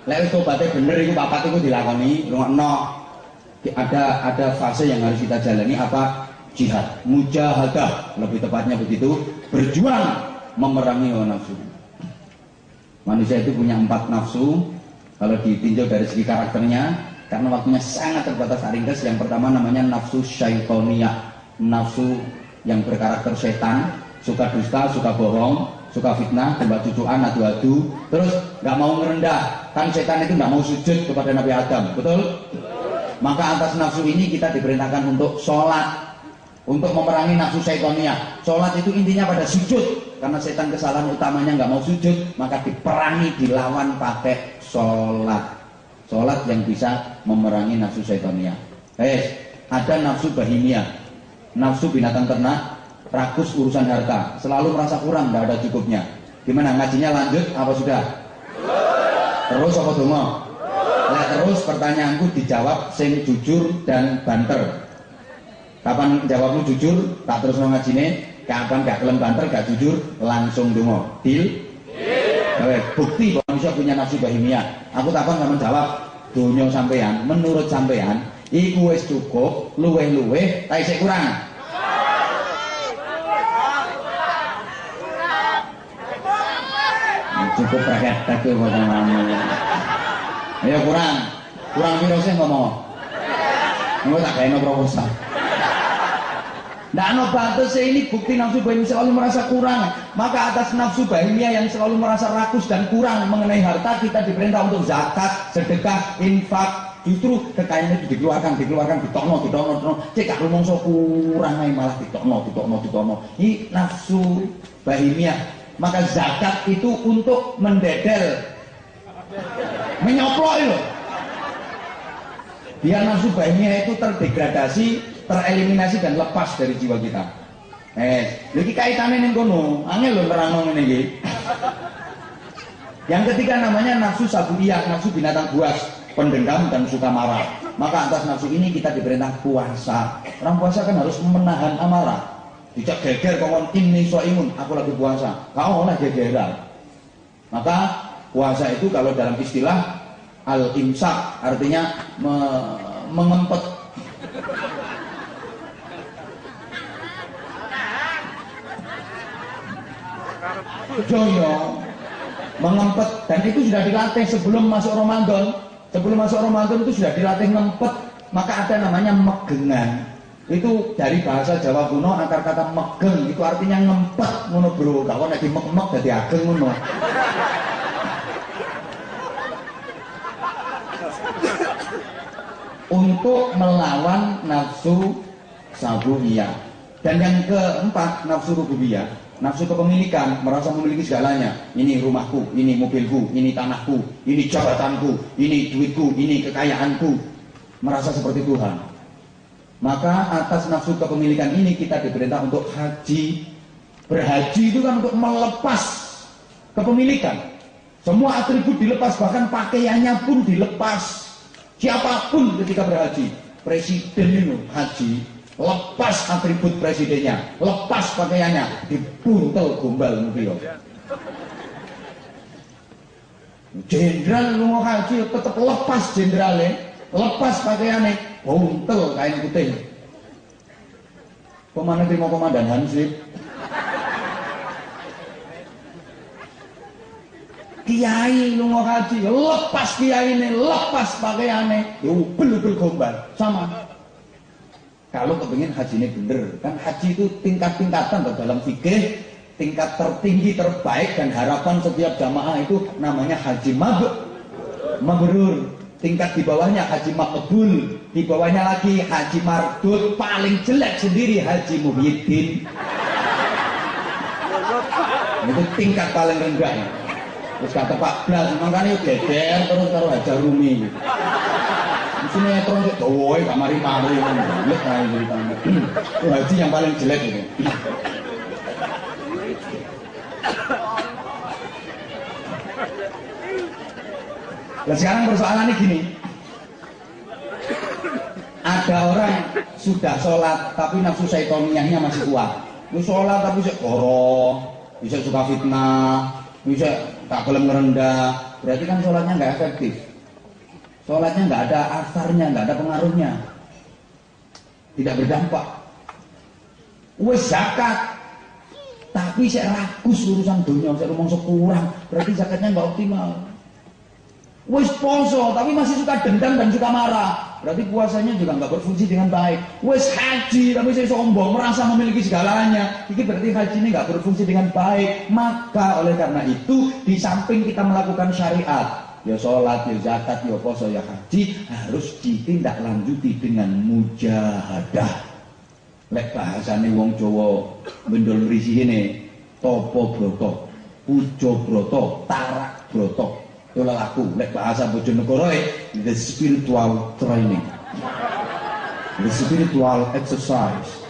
lek wis tobaté bener iku papat iku dilakoni, rungokno. Ada fase yang harus kita jalani apa? Jihad, mujahadah, lebih tepatnya begitu, berjuang memerangi hawa nafsu. Manusia itu punya 4 nafsu. Kalau ditinjau dari segi karakternya, karena waktunya sangat terbatas ringkas. Yang pertama namanya nafsu syaitoniyah, nafsu yang berkarakter setan, suka dusta, suka bohong, suka fitnah, tembak cucuan, adu-adu, terus nggak mau ngerendah. Kan setan itu nggak mau sujud kepada Nabi Adam, betul? Maka atas nafsu ini kita diperintahkan untuk sholat, untuk memerangi nafsu syaitonia. Sholat itu intinya pada sujud, karena setan kesalahan utamanya nggak mau sujud, maka diperangi, dilawan pakai sholat. Sholat yang bisa memerangi nafsu syaitonia. Ada nafsu bahimia, nafsu binatang ternak, rakus urusan harta, selalu merasa kurang, nggak ada cukupnya. Gimana, ngajinya lanjut apa sudah? Terus apa dongo? Nah, terus pertanyaanku dijawab sing jujur dan banter. Kapan jawabmu jujur, tak terus ngajine. Kapan gak kelem banter, gak jujur, langsung dongo. Deal? Bukti bahwa manusia punya nafsu bahimia. Aku takon sama jawab, dunia sampean, menurut sampean, iku wis cukup, luweh-luweh, tak isih kurang. Cukup rakyat tapi bagaimana? Ayo kurang piro sih ngomong. Engko tak gawe proposal. Ndak ana batas ini bukti nafsu bahimia selalu merasa kurang. Maka atas nafsu bahimia yang selalu merasa rakus dan kurang mengenai harta, kita diperintah untuk zakat, sedekah, infak. Justru kekayaan itu dikeluarkan, ditokno. Cek gak rumangsa kurang ae malah ditokno. Ini nafsu bahimia. Maka zakat itu untuk mendedel, menyoplok itu, biar nafsu bahimia itu terdegradasi, tereliminasi dan lepas dari jiwa kita. Lagi kaitannya ning kono, angel lho nerangno ngene iki. Yang ketiga namanya nafsu sabuiyah, nafsu binatang buas, pendendam dan suka marah. Maka atas nafsu ini kita diperintah puasa. Orang puasa kan harus menahan amarah. Tidak geger kongkon ini soimun, aku lagi puasa. Kau oleh gegeran. Maka puasa itu kalau dalam istilah al-imsak, artinya mengempet. Joyo, mengempet, dan itu sudah dilatih sebelum masuk Ramadan. Sebelum masuk Ramadan itu sudah dilatih ngempet. Maka ada namanya megengan. Itu dari bahasa Jawa kuno, akar kata megeng itu artinya ngempet ngono bro. Kalau nek dimek-mek dadi ageng ngono. Untuk melawan nafsu sabuiyah. Dan yang keempat, nafsu rububiyah, nafsu kepemilikan, merasa memiliki segalanya. Ini rumahku, ini mobilku, ini tanahku, ini jabatanku, ini duitku, ini kekayaanku. Merasa seperti Tuhan. Maka atas nafsu kepemilikan ini kita diperintah untuk haji. Berhaji itu kan untuk melepas kepemilikan. Semua atribut dilepas, bahkan pakaiannya pun dilepas. Siapapun ketika berhaji, presiden itu haji, lepas atribut presidennya, lepas pakaiannya, dibuntel gombal mobil. Jenderal lu mau haji tetap lepas jenderalnya, lepas pakaiannya, buntel kain putih. Kemana terima komandan Hansip? Kiai lu mau haji, lepas kiai ini, lepas pakaiannya, ubel-ubel gombal, sama. Kalau kepingin haji ini bener, kan haji itu tingkat-tingkatan dalam fikih, tingkat tertinggi terbaik dan harapan setiap jamaah itu namanya haji mabrur. Tingkat di bawahnya haji makbul, di bawahnya lagi haji mardud, paling jelek sendiri haji muhyiddin. Itu tingkat paling rendah ya. Terus kata Pak Blas, makanya geger terus karo Hajar Rumi. Sini terus dowoe gak mari-mari lihat ae ceritanya. Itu haji yang paling jelek itu. Nah sekarang persoalannya gini, ada orang sudah sholat tapi nafsu syaitoniahnya masih kuat. Lu sholat tapi bisa koro, bisa suka fitnah, bisa tak kelem ngerendah, berarti kan sholatnya nggak efektif. Sholatnya nggak ada asarnya, nggak ada pengaruhnya, tidak berdampak. Wes zakat, tapi saya rakus urusan dunia, saya ngomong sekurang, berarti zakatnya nggak optimal. Wis poso tapi masih suka dendam dan suka marah, berarti puasanya juga nggak berfungsi dengan baik. Wis haji tapi saya sombong, merasa memiliki segalanya, ini berarti haji ini nggak berfungsi dengan baik. Maka oleh karena itu, di samping kita melakukan syariat, ya sholat, ya zakat, ya poso, ya haji, harus ditindaklanjuti dengan mujahadah. Lek bahasane wong Jawa bendol mrisi ini, topo broto, pujo broto, tarak broto. Itulah aku, lek bahasa Bojonegoro, the spiritual training, the spiritual exercise.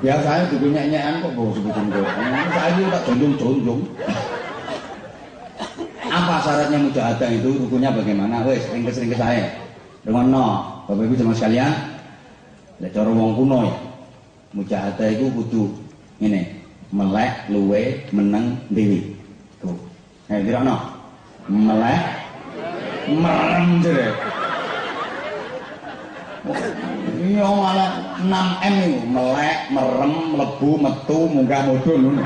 Biasanya juga nyanyian kok bawa sebut-sebut. Saya juga tak jonjong-jonjong. Apa syaratnya mujahadah itu? Rukunnya bagaimana? Wes, ringkes-ringkes saya. Dengono, Bapak Ibu jemaah sekalian, lek cara wong kuno ya, mujahadah itu kudu ngene, melek, luwe, meneng, dewi. Tuh. Dirokno. Melek, merem jere. Iya malah 6M itu, melek, merem, mlebu, metu, munggah mudhun ngono.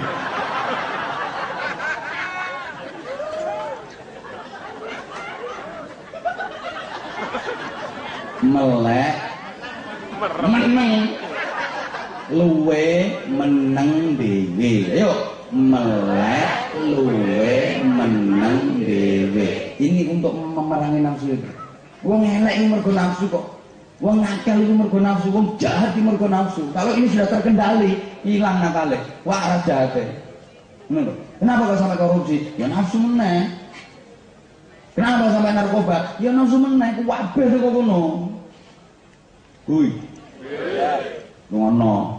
Melek, meneng, luwe, meneng, dewe. Ayo, melek, luwe, meneng, dewe. Ini untuk memerangi nafsu itu. Wong elek ini mergo nafsu kok. Wong nakal itu mergo nafsu, wong jahat itu mergo nafsu. Kalau ini sudah terkendali, hilang nakalnya. Waras jahatnya. Kenapa kok sampai korupsi? Ya nafsu meneh. Kenapa sampai narkoba? Ya nafsu meneh, kuwabeh kok ngono. Hui. Ngono.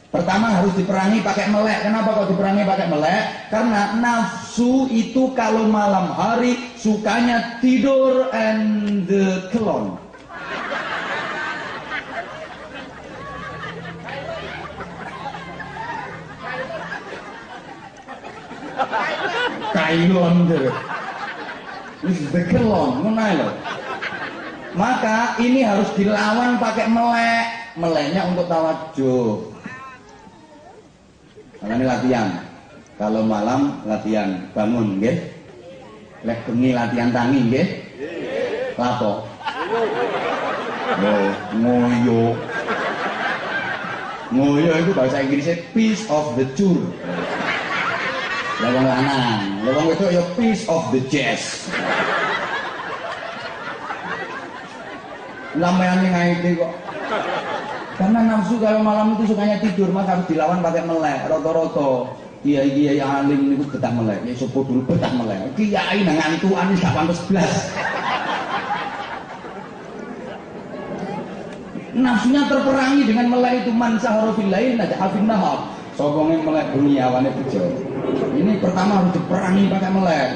Pertama harus diperangi pakai melek. Kenapa kok diperangi pakai melek? Karena nafsu itu kalau malam hari sukanya tidur and kelon. Kailon deh. Ini dekelon, ngono lho. Maka ini harus dilawan pakai melek. Meleknya untuk tawajuh. Karena ini latihan. Kalau malam latihan bangun, nggih. Lek bengi latihan tangi, nggih. Lapo? Oh, ngoyo. Ngoyo itu bahasa Inggrisnya piece of the tour. Lewang lanang, lewang itu ya piece of the jazz. Namanya ngaiti kok. Karena nafsu kalau malam itu sukanya tidur, maka harus dilawan pakai melek. Roto-roto kiai-kiai alim itu betah melek. Ya sopo dulu betah melek. Kiai nang antuan wis gak pantes blas. Nafsunya terperangi dengan melek itu, man sahara fil lail najah fil nahar. Sokongnya melek bunyi awane bejo. Ini pertama harus diperangi pakai melek.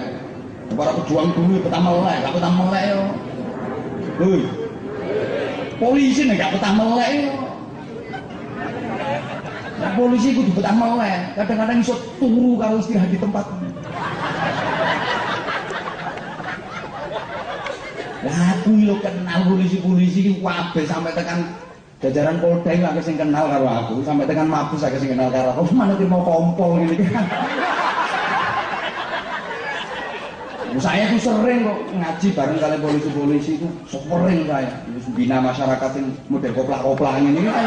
Para pejuang dulu betah melek, gak betah melek yo. Hei. Polisi nek gak betah melek yo. Nah, polisi kudu betah melek. Kadang-kadang iso turu kalau istirahat di tempat. Lah aku lho kenal polisi-polisi iki kabeh sampai tekan jajaran Polda iki akeh sing kenal karo aku, sampai tekan Mabes akeh sing kenal karo aku. Mana ki mau kompol ngene iki kan. Saya tuh sering kok ngaji bareng kali polisi-polisi itu, sering saya. Bina masyarakat yang model koplak-koplak ini kan.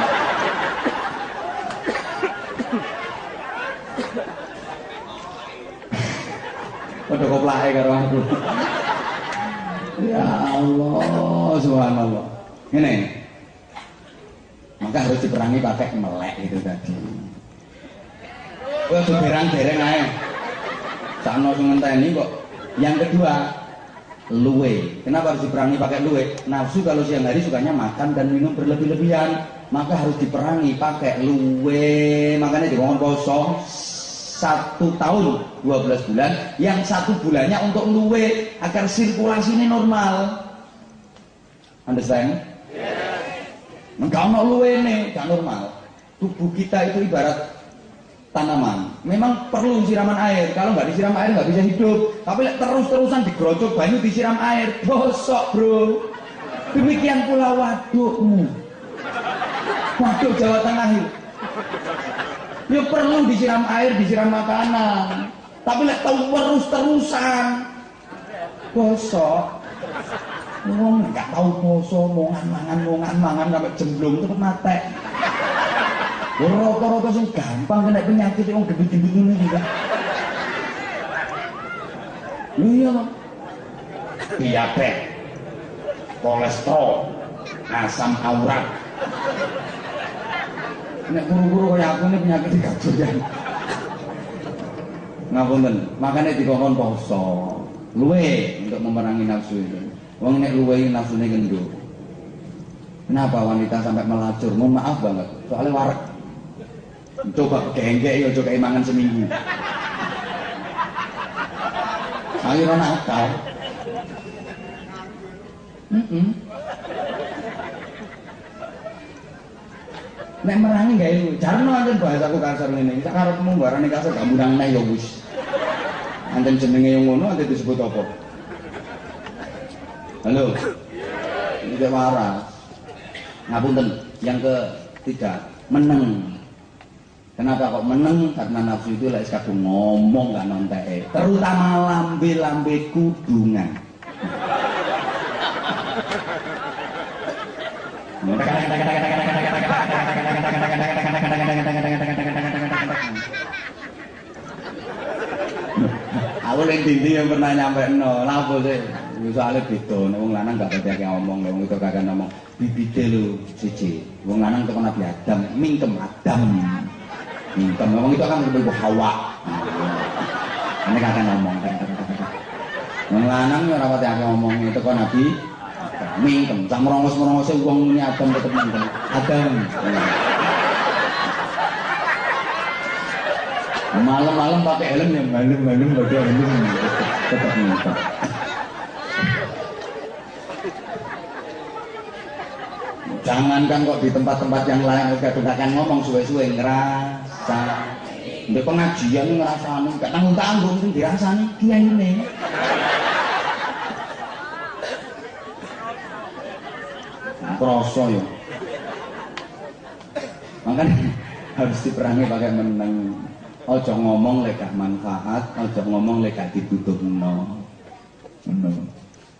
Model koplak karo aku. Ya Allah, subhanallah. Ini. Maka harus diperangi pakai melek itu tadi. Wah, berang-berang ae. Sakno sing ngenteni kok. Yang kedua, luwe. Kenapa harus diperangi pakai luwe? Nafsu kalau siang hari sukanya makan dan minum berlebih-lebihan, maka harus diperangi pakai luwe. Makanya di ngomong kosong 1 tahun 12 bulan, yang 1 bulannya untuk luwe agar sirkulasi ini normal. Understand? Enggak mau luwe nih, gak normal. Tubuh kita itu ibarat tanaman, memang perlu siraman air. Kalau nggak disiram air nggak bisa hidup. Tapi terus-terusan digerocok banyu disiram air, bosok bro. Demikian pula wadukmu. Waduk Jawa Tengah itu. Ya perlu disiram air, disiram makanan. Tapi lek tau terus-terusan bosok. Wong enggak tahu poso, mongan-mangan sampai jemblung terus mate. Rata-rata sing gampang kena penyakit wong gendut-gendut ngene juga. Iya, diabetes, kolesterol, asam urat. Nek guru-guru kaya aku ini penyakit dikajuan. Ngapunten, makanya dikongkon poso. Luwe untuk memerangi nafsu itu. Wong nek luwe nafsune gendut. Kenapa wanita sampai melacur? Mohon maaf banget, soalnya warak. Coba gengge ya coba mangan seminggu. Ayo ana akal. Nek merangi gak itu, jarno anjen bahasaku kasar ngene. Sak karepmu barane kasar gak murang neh ya wis. Anjen jenenge yang ngono anjen disebut apa? Halo. Ini gak waras. Ngapunten, yang ketiga, meneng. Kenapa kok meneng? Karena nafsu itu lek kadung ngomong gak nonteke. Terutama lambe-lambe kudungan. Aku ning dindi yang pernah nyampe no, lapo sih? Soalnya beda, wong lanang gak pati akeh ngomong, wong itu kagak ngomong. Bibite lho siji. Wong lanang teko Nabi Adam, mingkem Adam. Mingkem wong itu kan ibu Hawa. Ini kagak ngomong. Wong lanang ora pati akeh ngomong, itu kok Nabi mingkem. Sak merongos-merongose wong muni Adam tetep mingkem. Adam. Malam-malam pakai helm ya, malam-malam pakai helm tetap mingkem. Jangankan kok di tempat-tempat yang lain kadang akan ngomong suwe-suwe ngerasa. Di pengajian ngerasani, gak tanggung-tanggung itu dirasani kiai ini. Kroso ya. Makanya harus diperangi pakai meneng. Ojo ngomong lek gak manfaat, ojo ngomong lek gak dibutuhno. Ngono.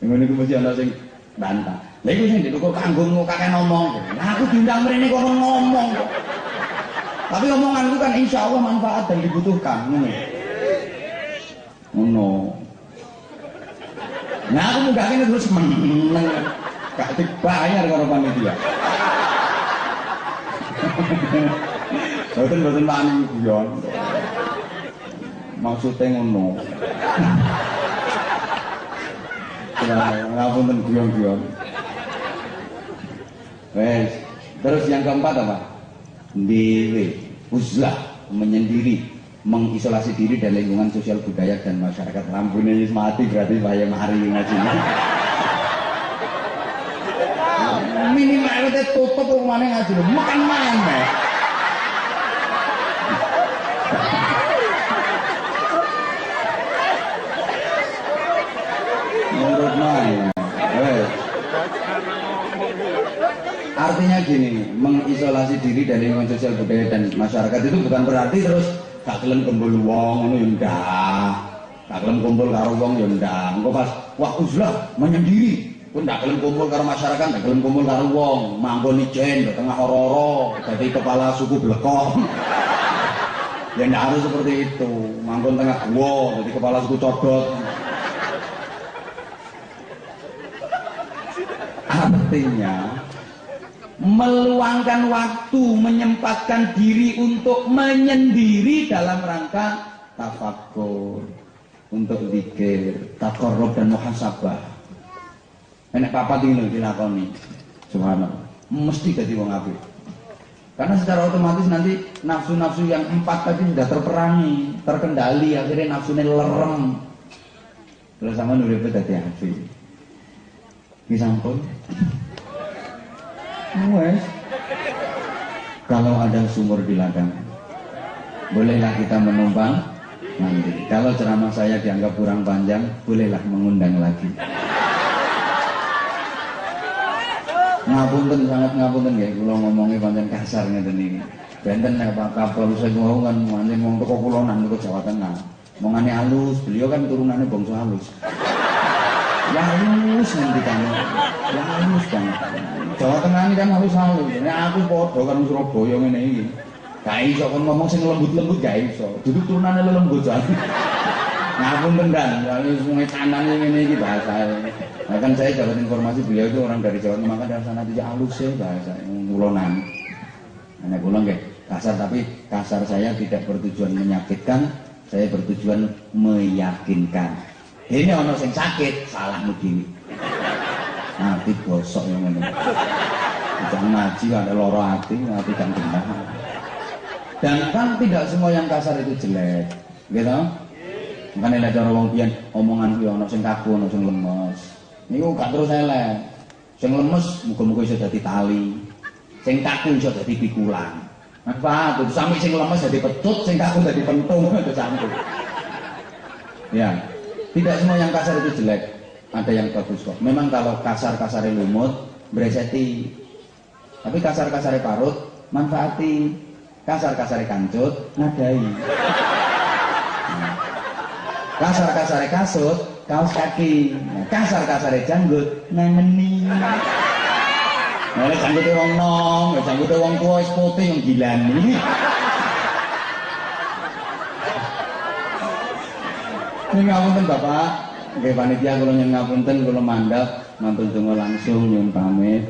Ngene iku mesti ana sing bantah. Lha iku sing dituku kanggungmu kakek ngomong. Nah aku diundang mrene kok ngomong. Tapi omonganku kan insya Allah manfaat dan dibutuhkan. Ngono. Nah aku munggah kene terus meneng. Gak dibayar karo panitia. Boten wani guyon. Maksudnya ngono. Ngapunten guyon-guyon. Wes, terus yang keempat apa? Dewe, uzlah, menyendiri, mengisolasi diri dari lingkungan sosial budaya dan masyarakat. Lampune wis mati berarti bahaya mari ngaji. Minimal itu tutup rumahnya ngaji, makan mana? Menurut mana? Artinya gini, mengisolasi diri dari lingkungan sosial budaya dan masyarakat itu bukan berarti terus gak gelem kumpul wong ngono ya ndak. Gak gelem kumpul karo wong ya ndak. Engko pas wah uzlah menyendiri. Pun ndak gelem kumpul karo masyarakat, ndak gelem kumpul karo wong, manggon ijen tengah hororo, jadi kepala suku blekong. Ya ndak harus seperti itu. Manggon tengah gua, jadi kepala suku codot. Artinya meluangkan waktu, menyempatkan diri untuk menyendiri dalam rangka tafakur, untuk zikir, taqarrub dan muhasabah. Enak papat ini dilakoni, subhanallah, mesti jadi wong apik. Karena secara otomatis nanti nafsu-nafsu yang 4 tadi sudah terperangi, terkendali, akhirnya nafsunya lerem. Terus sama nuripe dadi apik. Iki sampun. Wes. Kalau ada sumur di ladang, bolehlah kita menumpang mandi. Kalau ceramah saya dianggap kurang panjang, bolehlah mengundang lagi. Ngapunten sangat ngapunten nggih kula ngomongi pancen kasar ngeten iki. Benten nek Pak Kapolsek mau kan pancen wong teko kulonan teko Jawa Tengah. Mongane halus, beliau kan turunannya bangsa halus. Ya halus ngendikane. Ya halus kan. Jawa Tengah ini kan halus-halus. Nek aku padha karo Surabaya ngene iki. Gak iso kon ngomong sing lembut-lembut gak iso. Duduk turunane lembut jan. Ngapunten Dan, lalu sungai tanane ngene iki bahasa. Nah, kan saya dapat informasi beliau itu orang dari Jawa Tengah, maka dari sana tidak halus ya bahasa ngulonan. Hanya pulang nggih kasar, tapi kasar saya tidak bertujuan menyakitkan, saya bertujuan meyakinkan. Ini ono sing sakit, salahmu dhewe. Nanti gosok yang ngene. Jangan ngaji ada loro hati kan benar. Dan kan tidak semua yang kasar itu jelek, gitu. Makanya ada cara wong biyen omongan kuwi ono sing kaku, ono sing lemes. Niku gak terus elek. Sing lemes muga-muga iso dadi tali. Sing kaku iso dadi pikulan. Manfaat itu sampe sing lemes dadi petut, sing kaku dadi pentung itu sampe. Ya. Tidak semua yang kasar itu jelek. Ada yang bagus kok. Memang kalau kasar-kasare lumut, breseti. Tapi kasar-kasare parut, manfaati. Kasar-kasare kancut, nadai. Kasar-kasare kasut, kaos kaki. Kasar-kasare janggut, nangeni. Nek janggute wong nom, janggute wong tuwa wis putih yang gilani. Ngapunten Bapak, nggih panitia kula nyuwun ngapunten kula mandhap mantun donga langsung nyuwun pamit.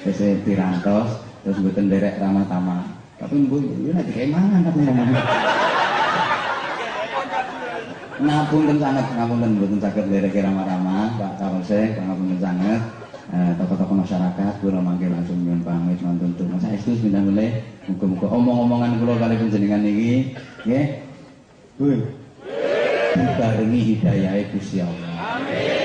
Wis pirantos terus mboten nderek ramah-tamah. Tapi mbuh yo nek dikek mangan aku ngomong. Ngapunten sangat, ngapunten mboten saged nderek ramah-ramah, Pak Kapolsek, ngapunten sangat. Tokoh-tokoh masyarakat kula mangke langsung nyuwun pamit mantun donga saestu pindah melih. Muga-muga omong-omongan kula kali panjenengan niki nggih. Dibarengi hidayah Gusti Allah. Amin.